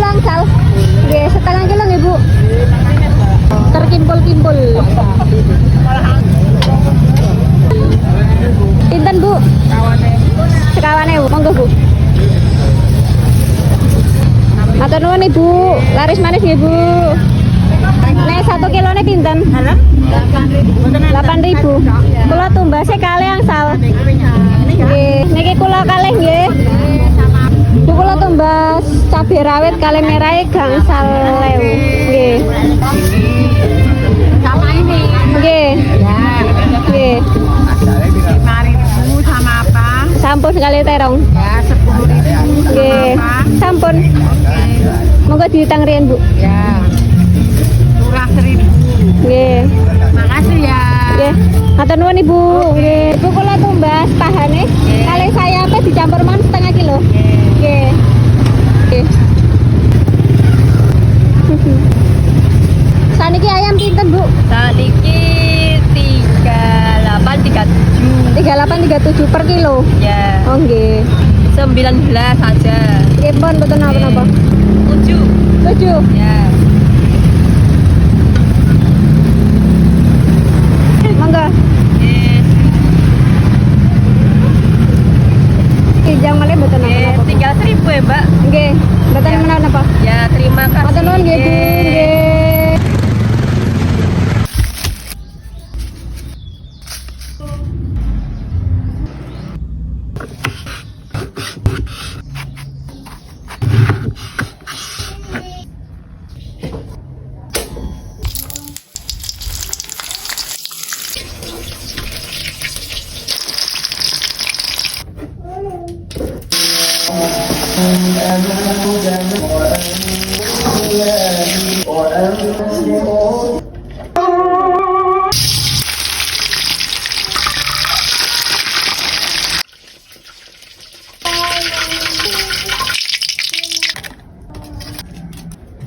angsal. Nggih, setengah kilo nggih, Bu. Terkimpul-kimpul. Pinten, Bu? Sekawane, Bu. Monggo, Bu. Matur nuwun, Ibu. Laris manis nggih, Bu. Nek 1 kilone pinten? 8.000. Kula tumbase kalih angsal. Nggih, niki kula kalih nggih. Bu kula tumbas cabai rawit kalih merahe gangsal 1.000. Nggih. Sama ini. Nggih. Ya. Nggih. 5.000 sama apa? Sampun sekali terong. Ya 10.000. Nggih. Sampun. Monggo diutang riyen, Bu. Ya. Murah 1.000. Nggih. Makasih ya. Nggih. Matur nuwun, Ibu. Nggih. Bu kula tumbas pahane kalih sayape dicampur man setengah kilo. Nggih. Nggih. Saniki ayam pinten, Bu? Saniki 3837. 3837 per kilo. Ya. Oh nggih. 19 saja. Nggih pun mboten napa-napa. 7. 7. Ya. Monggo. Kijang malih mboten napa-napa. Tinggal 1.000 ya, Mbak. Nggih, mboten Ya. menapa. Ya, terima kasih. Matur nuwun nggih, Bu. Nggih.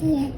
Iya.